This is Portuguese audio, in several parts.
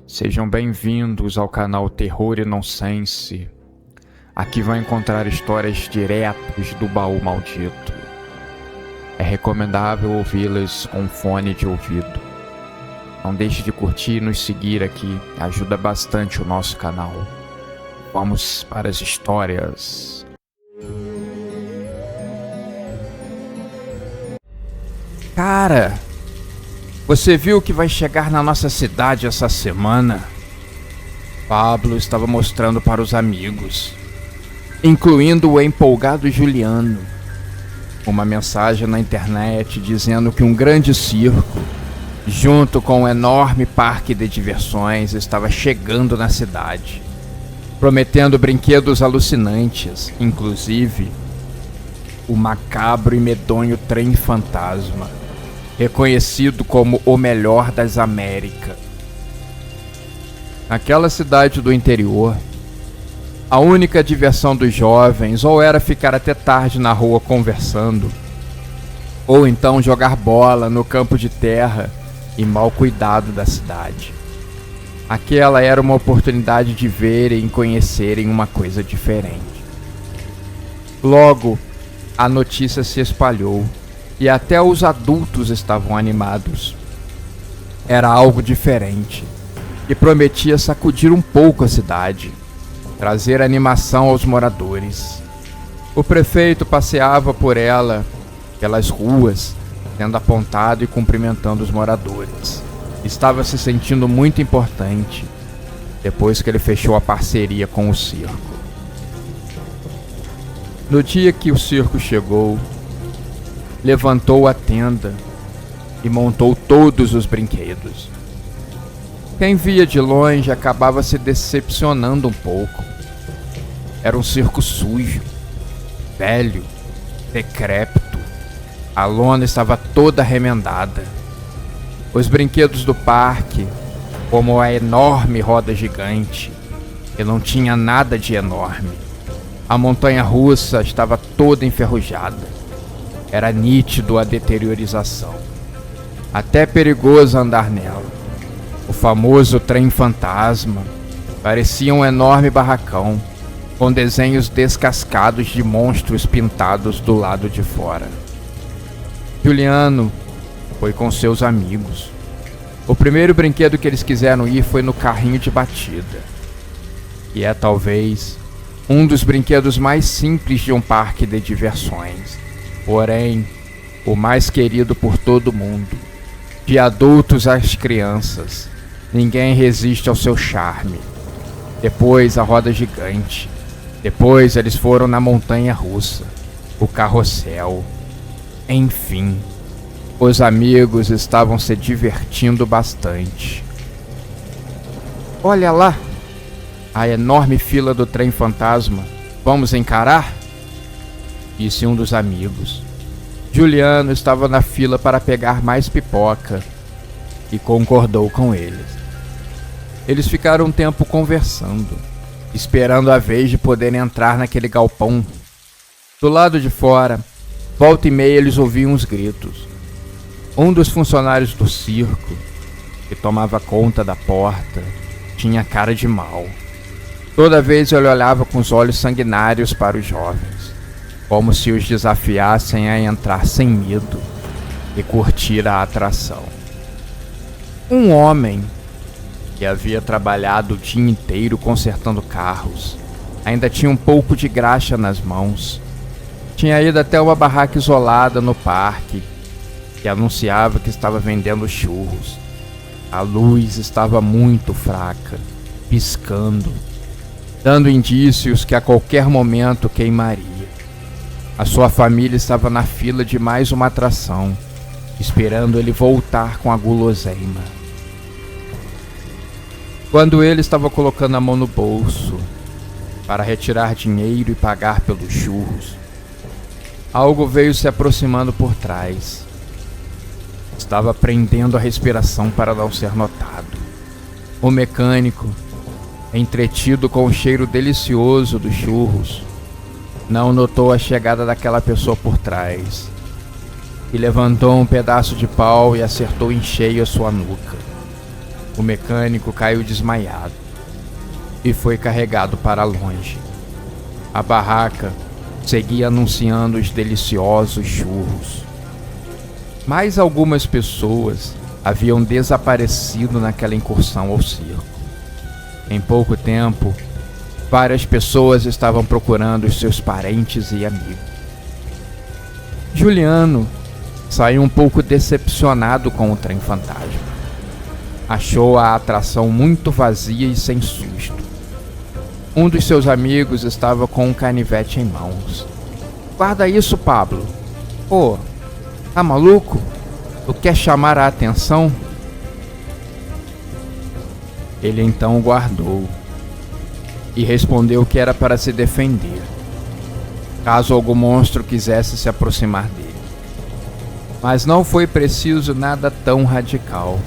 Sejam bem-vindos ao canal Terror e Nonsense. Aqui vão encontrar histórias diretas do baú maldito. É recomendável ouvi-las com fone de ouvido. Não deixe de curtir e nos seguir aqui, ajuda bastante o nosso canal. Vamos para as histórias. Cara, você viu que vai chegar na nossa cidade essa semana? Pablo estava mostrando para os amigos, incluindo o empolgado Juliano, uma mensagem na internet dizendo que um grande circo, junto com um enorme parque de diversões, estava chegando na cidade, prometendo brinquedos alucinantes, inclusive o macabro e medonho trem fantasma, reconhecido como o melhor das Américas. Naquela cidade do interior, a única diversão dos jovens ou era ficar até tarde na rua conversando, ou então jogar bola no campo de terra e mal cuidado da cidade. Aquela era uma oportunidade de verem e conhecerem uma coisa diferente. Logo, a notícia se espalhou e até os adultos estavam animados. Era algo diferente e prometia sacudir um pouco a cidade, trazer animação aos moradores. O prefeito passeava por ela, pelas ruas, sendo apontado e cumprimentando os moradores. Estava se sentindo muito importante depois que ele fechou a parceria com o circo. No dia que o circo chegou, levantou a tenda e montou todos os brinquedos. Quem via de longe acabava se decepcionando um pouco. Era um circo sujo, velho, decrépito. A lona estava toda remendada. Os brinquedos do parque, como a enorme roda gigante, que não tinha nada de enorme. A montanha-russa estava toda enferrujada. Era nítido a deteriorização. Até perigoso andar nela. O famoso trem fantasma parecia um enorme barracão, com desenhos descascados de monstros pintados do lado de fora. Juliano foi com seus amigos. O primeiro brinquedo que eles quiseram ir foi no carrinho de batida. E é talvez um dos brinquedos mais simples de um parque de diversões. Porém, o mais querido por todo mundo. De adultos às crianças, ninguém resiste ao seu charme. Depois a roda gigante. Depois eles foram na montanha-russa, o carrossel. Enfim, os amigos estavam se divertindo bastante. Olha lá, a enorme fila do trem fantasma. Vamos encarar? Disse um dos amigos. Juliano estava na fila para pegar mais pipoca e concordou com eles. Eles ficaram um tempo conversando, esperando a vez de poderem entrar naquele galpão. Do lado de fora, volta e meia eles ouviam uns gritos. Um dos funcionários do circo, que tomava conta da porta, tinha cara de mal. Toda vez ele olhava com os olhos sanguinários para os jovens, como se os desafiassem a entrar sem medo e curtir a atração. Um homem que havia trabalhado o dia inteiro consertando carros ainda tinha um pouco de graxa nas mãos. Tinha ido até uma barraca isolada no parque que anunciava que estava vendendo churros. A luz estava muito fraca, piscando, dando indícios que a qualquer momento queimaria. A sua família estava na fila de mais uma atração, esperando ele voltar com a guloseima. Quando ele estava colocando a mão no bolso para retirar dinheiro e pagar pelos churros, algo veio se aproximando por trás. Estava prendendo a respiração para não ser notado. O mecânico, entretido com o cheiro delicioso dos churros, não notou a chegada daquela pessoa por trás e levantou um pedaço de pau e acertou em cheio a sua nuca. O mecânico caiu desmaiado e foi carregado para longe. A barraca seguia anunciando os deliciosos churros. Mais algumas pessoas haviam desaparecido naquela incursão ao circo. Em pouco tempo, várias pessoas estavam procurando os seus parentes e amigos. Juliano saiu um pouco decepcionado com o trem fantasma. Achou a atração muito vazia e sem susto. Um dos seus amigos estava com um canivete em mãos. "Guarda isso, Pablo." "Pô, tá maluco? Tu quer chamar a atenção?" Ele então o guardou e respondeu que era para se defender, caso algum monstro quisesse se aproximar dele. Mas não foi preciso nada tão radical.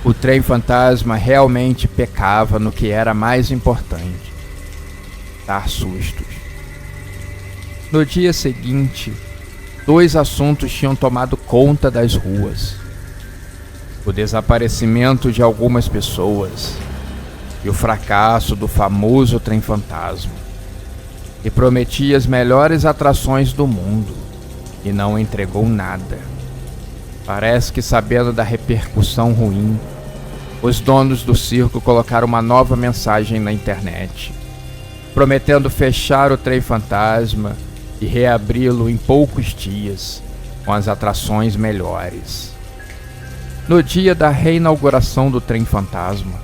O trem fantasma realmente pecava no que era mais importante: dar sustos. No dia seguinte, 2 assuntos tinham tomado conta das ruas: o desaparecimento de algumas pessoas e o fracasso do famoso trem fantasma, que prometia as melhores atrações do mundo e não entregou nada. Parece que, sabendo da repercussão ruim, os donos do circo colocaram uma nova mensagem na internet, prometendo fechar o trem fantasma e reabri-lo em poucos dias, com as atrações melhores. No dia da reinauguração do trem fantasma,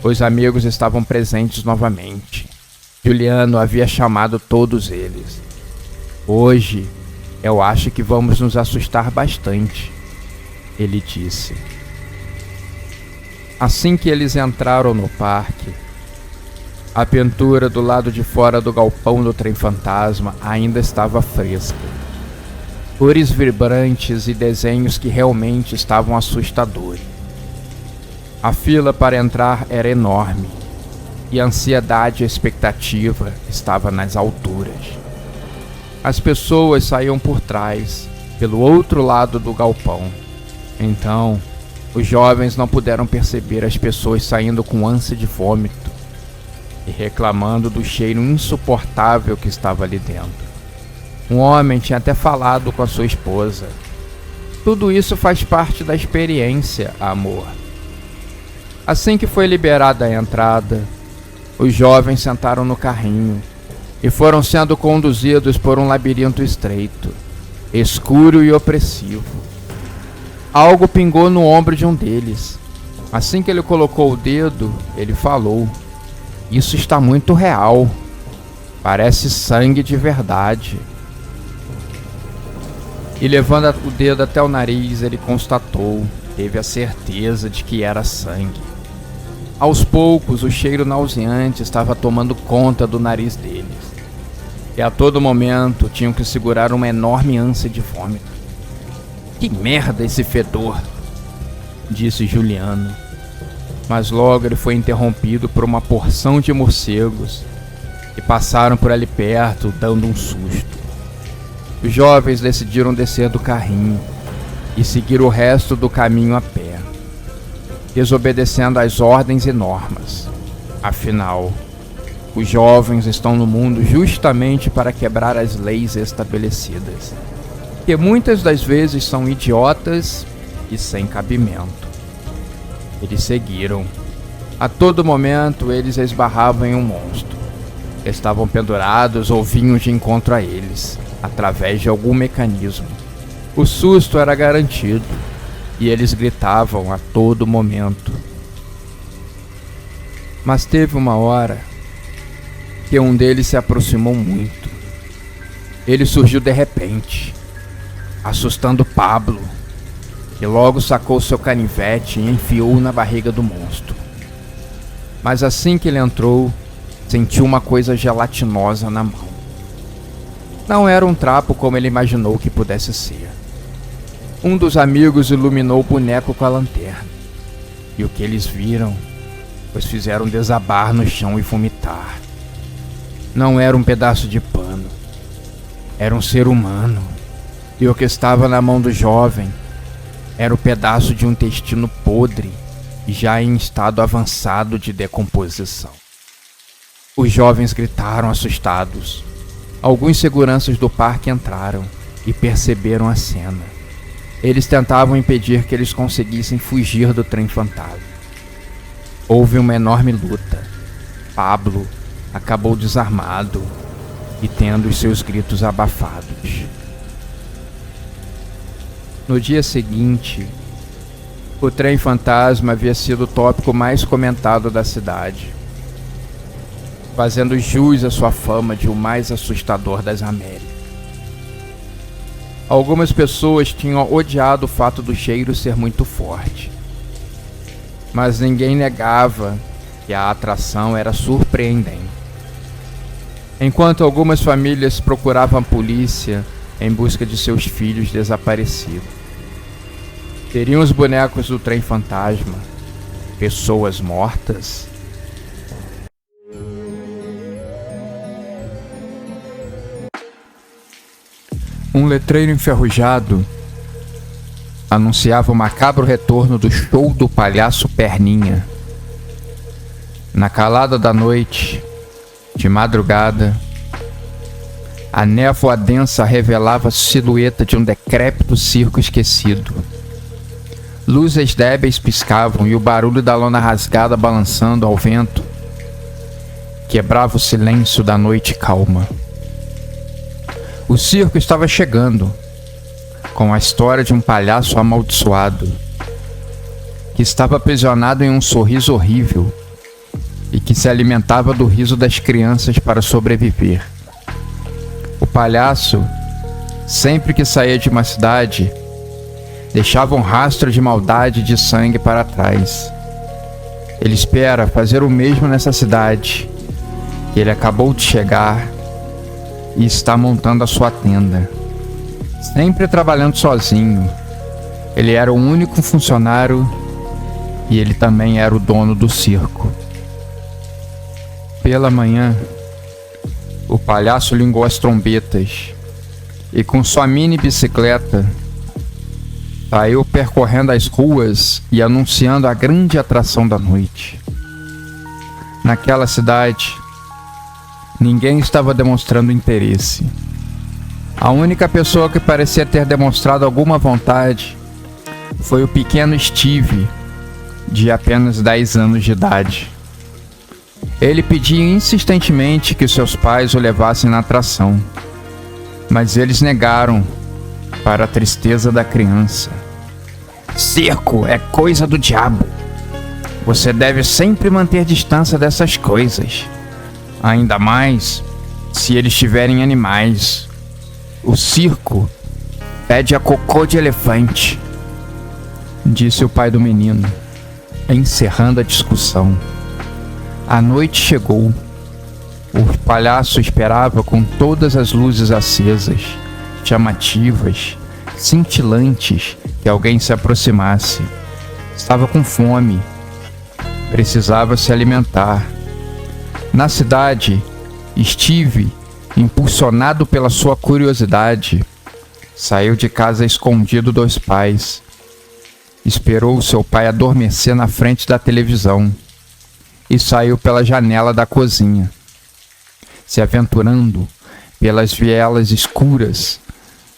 os amigos estavam presentes novamente. Juliano havia chamado todos eles. "Hoje, eu acho que vamos nos assustar bastante", ele disse. Assim que eles entraram no parque, a pintura do lado de fora do galpão do trem fantasma ainda estava fresca. Cores vibrantes e desenhos que realmente estavam assustadores. A fila para entrar era enorme e a ansiedade e a expectativa estava nas alturas. As pessoas saíam por trás, pelo outro lado do galpão. Então, os jovens não puderam perceber as pessoas saindo com ânsia de vômito e reclamando do cheiro insuportável que estava ali dentro. Um homem tinha até falado com a sua esposa: "Tudo isso faz parte da experiência, amor." Assim que foi liberada a entrada, os jovens sentaram no carrinho e foram sendo conduzidos por um labirinto estreito, escuro e opressivo. Algo pingou no ombro de um deles. Assim que ele colocou o dedo, ele falou: "Isso está muito real. Parece sangue de verdade." E levando o dedo até o nariz, ele constatou, teve a certeza de que era sangue. Aos poucos, o cheiro nauseante estava tomando conta do nariz deles. E a todo momento tinham que segurar uma enorme ânsia de vômito. "Que merda esse fedor!" disse Juliano. Mas logo ele foi interrompido por uma porção de morcegos que passaram por ali perto, dando um susto. Os jovens decidiram descer do carrinho e seguir o resto do caminho a pé, desobedecendo às ordens e normas. Afinal, os jovens estão no mundo justamente para quebrar as leis estabelecidas, que muitas das vezes são idiotas e sem cabimento. Eles seguiram. A todo momento eles esbarravam em um monstro. Estavam pendurados ou vinham de encontro a eles, através de algum mecanismo. O susto era garantido, e eles gritavam a todo momento. Mas teve uma hora que um deles se aproximou muito. Ele surgiu de repente, assustando Pablo, que logo sacou seu canivete e enfiou na barriga do monstro. Mas assim que ele entrou, sentiu uma coisa gelatinosa na mão. Não era um trapo como ele imaginou que pudesse ser. Um dos amigos iluminou o boneco com a lanterna, e o que eles viram os fizeram desabar no chão e vomitar. Não era um pedaço de pano, era um ser humano, e o que estava na mão do jovem era o pedaço de um intestino podre já em estado avançado de decomposição. Os jovens gritaram assustados. Alguns seguranças do parque entraram e perceberam a cena. Eles tentavam impedir que eles conseguissem fugir do trem fantasma. Houve uma enorme luta. Pablo acabou desarmado e tendo os seus gritos abafados. No dia seguinte, o trem fantasma havia sido o tópico mais comentado da cidade, fazendo jus à sua fama de o mais assustador das Américas. Algumas pessoas tinham odiado o fato do cheiro ser muito forte, mas ninguém negava que a atração era surpreendente. Enquanto algumas famílias procuravam a polícia em busca de seus filhos desaparecidos. Teriam os bonecos do trem fantasma pessoas mortas? Um letreiro enferrujado anunciava o macabro retorno do show do palhaço Perninha. Na calada da noite, de madrugada, a névoa densa revelava a silhueta de um decrépito circo esquecido. Luzes débeis piscavam e o barulho da lona rasgada balançando ao vento quebrava o silêncio da noite calma. O circo estava chegando, com a história de um palhaço amaldiçoado, que estava aprisionado em um sorriso horrível e que se alimentava do riso das crianças para sobreviver. O palhaço, sempre que saía de uma cidade, deixava um rastro de maldade e de sangue para trás. Ele espera fazer o mesmo nessa cidade, que ele acabou de chegar e está montando a sua tenda. Sempre trabalhando sozinho. Ele era o único funcionário e ele também era o dono do circo. Pela manhã, o palhaço ligou as trombetas e com sua mini bicicleta saiu percorrendo as ruas e anunciando a grande atração da noite. Naquela cidade, ninguém estava demonstrando interesse. A única pessoa que parecia ter demonstrado alguma vontade foi o pequeno Steve, de apenas 10 anos de idade. Ele pedia insistentemente que seus pais o levassem na atração, mas eles negaram, para a tristeza da criança. Circo é coisa do diabo. Você deve sempre manter distância dessas coisas. Ainda mais se eles tiverem animais. O circo pede a cocô de elefante, disse o pai do menino, encerrando a discussão. A noite chegou. O palhaço esperava com todas as luzes acesas, chamativas, cintilantes, que alguém se aproximasse. Estava com fome. Precisava se alimentar. Na cidade, Steve, impulsionado pela sua curiosidade, saiu de casa escondido dos pais. Esperou seu pai adormecer na frente da televisão e saiu pela janela da cozinha, se aventurando pelas vielas escuras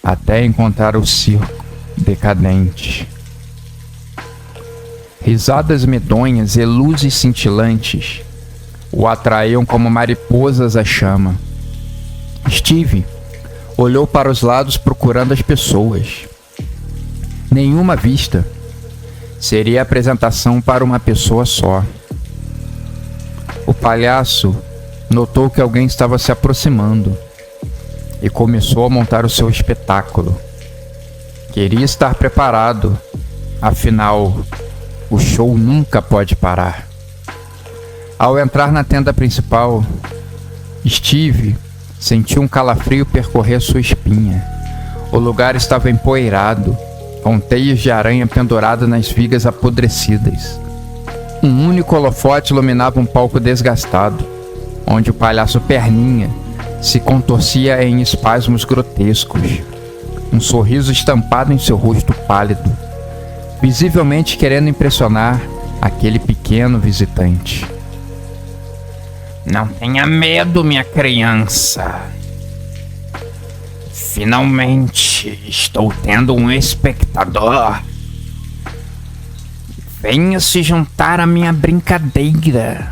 até encontrar o circo decadente. Risadas medonhas e luzes cintilantes o atraíam como mariposas à chama. Steve olhou para os lados procurando as pessoas. Nenhuma vista. Seria apresentação para uma pessoa só. O palhaço notou que alguém estava se aproximando e começou a montar o seu espetáculo. Queria estar preparado, afinal, o show nunca pode parar. Ao entrar na tenda principal, Steve sentiu um calafrio percorrer sua espinha. O lugar estava empoeirado, com teias de aranha penduradas nas vigas apodrecidas. Um único holofote iluminava um palco desgastado, onde o palhaço Perninha se contorcia em espasmos grotescos, um sorriso estampado em seu rosto pálido. Visivelmente querendo impressionar aquele pequeno visitante. Não tenha medo, minha criança. Finalmente estou tendo um espectador. Venha se juntar à minha brincadeira.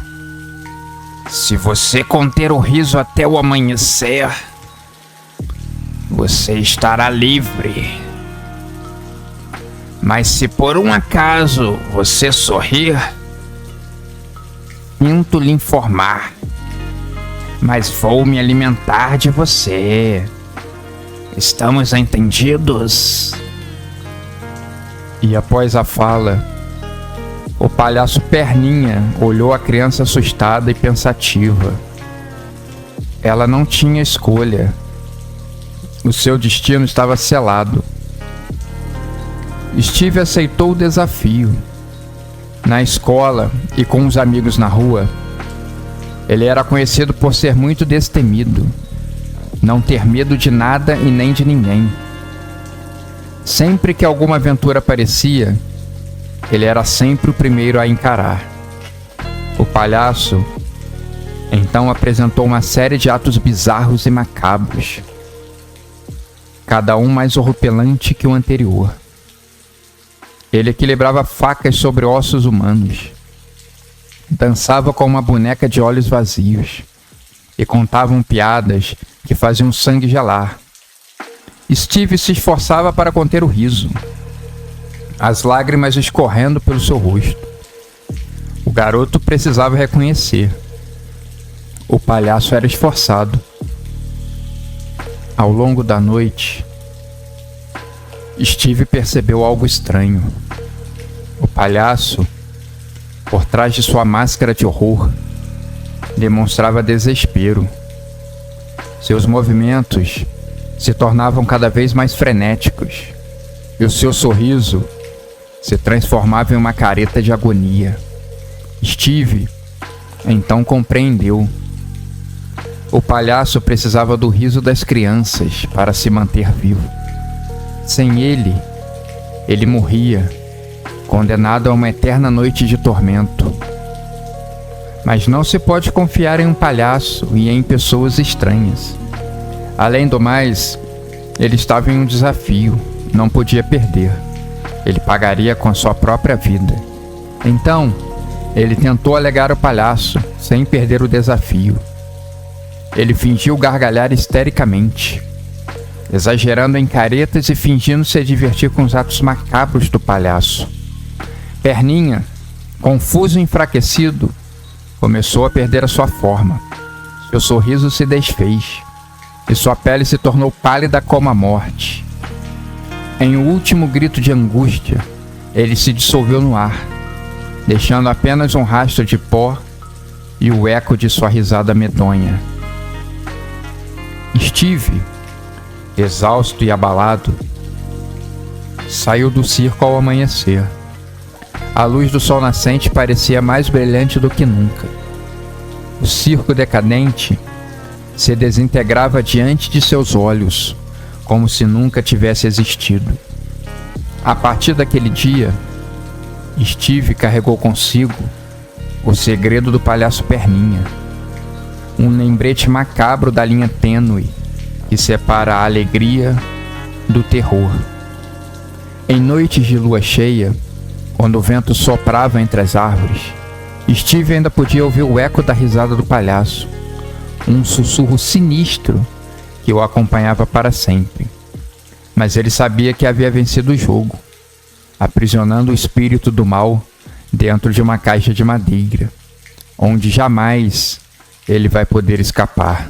Se você conter o riso até o amanhecer, você estará livre. Mas se por um acaso você sorrir, sinto lhe informar, mas vou me alimentar de você. Estamos entendidos? E após a fala, o palhaço Perninha olhou a criança assustada e pensativa. Ela não tinha escolha. O seu destino estava selado. Steve aceitou o desafio. Na escola e com os amigos na rua, ele era conhecido por ser muito destemido, não ter medo de nada e nem de ninguém. Sempre que alguma aventura aparecia, ele era sempre o primeiro a encarar. O palhaço então apresentou uma série de atos bizarros e macabros, cada um mais horripilante que o anterior. Ele equilibrava facas sobre ossos humanos, dançava com uma boneca de olhos vazios e contavam piadas que faziam o sangue gelar. Steve se esforçava para conter o riso, as lágrimas escorrendo pelo seu rosto. O garoto precisava reconhecer: o palhaço era esforçado. Ao longo da noite, Steve percebeu algo estranho. O palhaço, por trás de sua máscara de horror, demonstrava desespero. Seus movimentos se tornavam cada vez mais frenéticos e o seu sorriso se transformava em uma careta de agonia. Steve então compreendeu. O palhaço precisava do riso das crianças para se manter vivo. Sem ele, ele morria, condenado a uma eterna noite de tormento. Mas não se pode confiar em um palhaço e em pessoas estranhas. Além do mais, ele estava em um desafio, não podia perder. Ele pagaria com a sua própria vida. Então, ele tentou alegar o palhaço, sem perder o desafio. Ele fingiu gargalhar histericamente, exagerando em caretas e fingindo se divertir com os atos macabros do palhaço. Perninha, confuso e enfraquecido, começou a perder a sua forma. Seu sorriso se desfez e sua pele se tornou pálida como a morte. Em um último grito de angústia, ele se dissolveu no ar, deixando apenas um rastro de pó e o eco de sua risada medonha. Steve, exausto e abalado, saiu do circo ao amanhecer. A luz do sol nascente parecia mais brilhante do que nunca. O circo decadente se desintegrava diante de seus olhos, como se nunca tivesse existido. A partir daquele dia, Steve carregou consigo o segredo do palhaço Perninha, um lembrete macabro da linha tênue que separa a alegria do terror. Em noites de lua cheia, quando o vento soprava entre as árvores, Steve ainda podia ouvir o eco da risada do palhaço, um sussurro sinistro que o acompanhava para sempre. Mas ele sabia que havia vencido o jogo, aprisionando o espírito do mal dentro de uma caixa de madeira, onde jamais ele vai poder escapar.